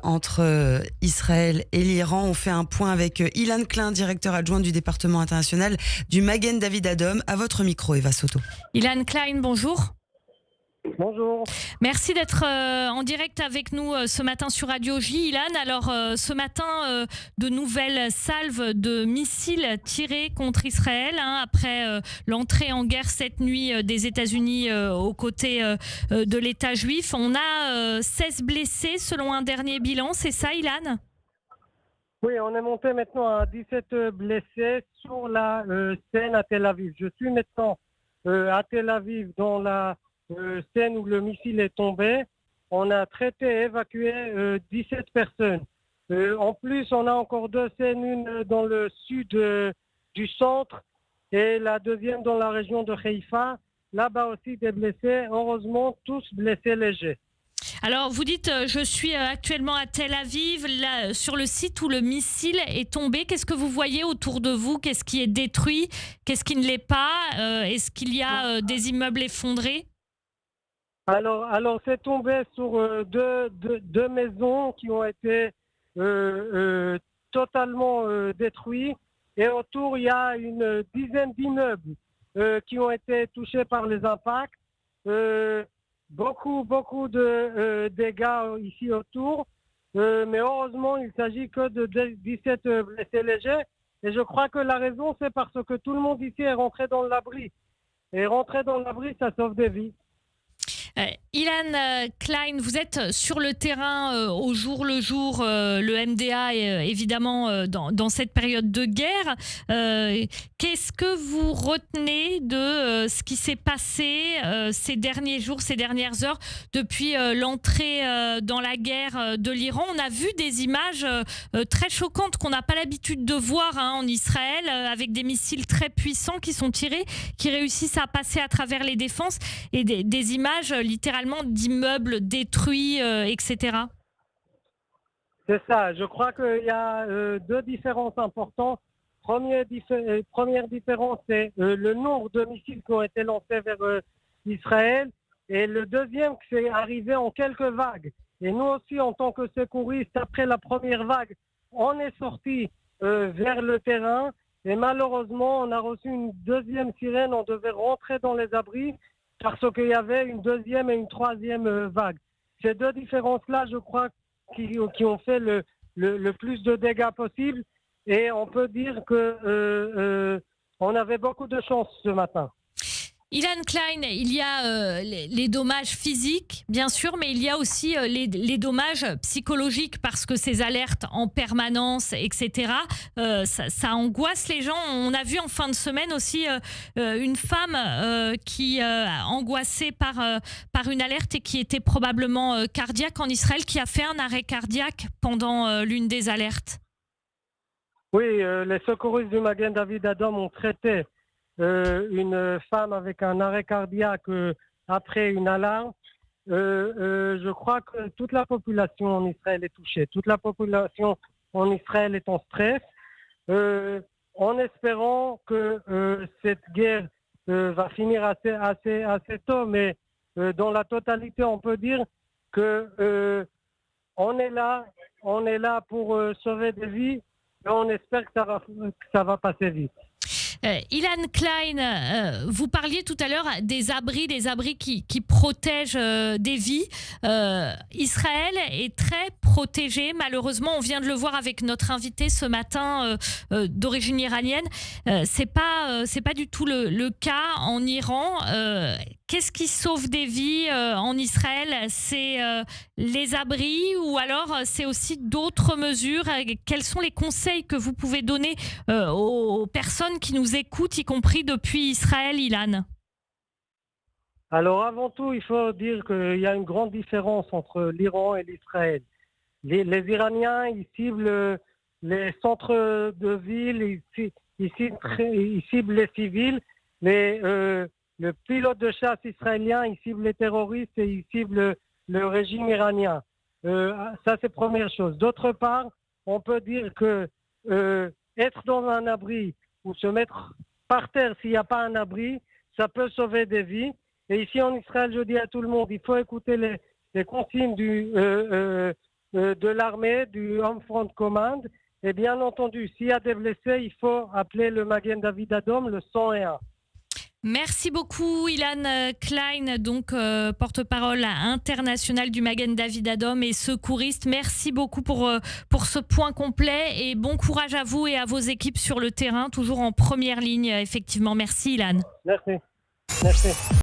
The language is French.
entre Israël et l'Iran. On fait un point avec Ilan Klein, directeur adjoint du département international du Magen David Adom. À votre micro, Eva Soto. Ilan Klein, bonjour. Bonjour. Merci d'être en direct avec nous ce matin sur Radio J. Ilan, alors ce matin, de nouvelles salves de missiles tirés contre Israël après l'entrée en guerre cette nuit des États-Unis aux côtés de l'État juif. On a 16 blessés selon un dernier bilan, c'est ça Ilan ? Oui, on est monté maintenant à 17 blessés sur la scène à Tel Aviv. Je suis maintenant à Tel Aviv dans la scène où le missile est tombé. On a traité et évacué 17 personnes. En plus, on a encore deux scènes, une dans le sud du centre et la deuxième dans la région de Haïfa. Là-bas aussi des blessés, heureusement tous blessés légers. Alors, vous dites, je suis actuellement à Tel Aviv, là, sur le site où le missile est tombé. Qu'est-ce que vous voyez autour de vous ? Qu'est-ce qui est détruit ? Qu'est-ce qui ne l'est pas ? Est-ce qu'il y a des immeubles effondrés ? Alors c'est tombé sur deux maisons qui ont été totalement détruites. Et autour, il y a une dizaine d'immeubles qui ont été touchés par les impacts. Beaucoup de dégâts ici autour, mais heureusement il s'agit que de 17 blessés légers et je crois que la raison c'est parce que tout le monde ici est rentré dans l'abri et rentrer dans l'abri ça sauve des vies. Ilan Klein, vous êtes sur le terrain au jour le jour, le MDA est évidemment dans cette période de guerre. Qu'est-ce que vous retenez de ce qui s'est passé ces derniers jours, ces dernières heures, depuis l'entrée dans la guerre de l'Iran ? On a vu des images très choquantes qu'on n'a pas l'habitude de voir en Israël, avec des missiles très puissants qui sont tirés, qui réussissent à passer à travers les défenses, et des images littéralement d'immeubles détruits, etc. C'est ça, je crois qu'il y a deux différences importantes. Première différence, c'est le nombre de missiles qui ont été lancés vers Israël. Et le deuxième, c'est arrivé en quelques vagues. Et nous aussi, en tant que secouristes, après la première vague, on est sortis vers le terrain. Et malheureusement, on a reçu une deuxième sirène. On devait rentrer dans les abris parce qu'il y avait une deuxième et une troisième vague. Ces deux différences-là, je crois, qui ont fait le plus de dégâts possible. Et on peut dire que on avait beaucoup de chance ce matin. Ilan Klein, il y a les dommages physiques, bien sûr, mais il y a aussi les dommages psychologiques parce que ces alertes en permanence, etc., ça angoisse les gens. On a vu en fin de semaine aussi une femme qui angoissée par une alerte et qui était probablement cardiaque en Israël, qui a fait un arrêt cardiaque pendant l'une des alertes. Oui, les secouristes du Magen David Adom ont traité une femme avec un arrêt cardiaque après une alarme. Je crois que toute la population en Israël est touchée. Toute la population en Israël est en stress. En espérant que cette guerre va finir assez tôt, mais dans la totalité, on peut dire que on est là pour sauver des vies et on espère que ça va passer vite. Ilan Klein, vous parliez tout à l'heure des abris qui protègent des vies. Israël est très protégé, malheureusement. On vient de le voir avec notre invité ce matin d'origine iranienne. C'est pas du tout le cas en Iran. Qu'est-ce qui sauve des vies en Israël ? C'est les abris ou alors c'est aussi d'autres mesures ? Quels sont les conseils que vous pouvez donner aux personnes qui nous écoutent, y compris depuis Israël, Ilan ? Alors avant tout, il faut dire qu'il y a une grande différence entre l'Iran et l'Israël. Les Iraniens, ils ciblent les centres de ville, ils ciblent les civils, mais le pilote de chasse israélien, il cible les terroristes et il cible le régime iranien. Ça, c'est première chose. D'autre part, on peut dire que être dans un abri ou se mettre par terre s'il n'y a pas un abri, ça peut sauver des vies. Et ici en Israël, je dis à tout le monde, il faut écouter les consignes de l'armée, du Home Front Command. Et bien entendu, s'il y a des blessés, il faut appeler le Magen David Adom, le 101. Merci beaucoup Ilan Klein, donc porte-parole international du Magen David Adom et secouriste. Merci beaucoup pour ce point complet et bon courage à vous et à vos équipes sur le terrain, toujours en première ligne, effectivement. Merci Ilan. Merci. Merci.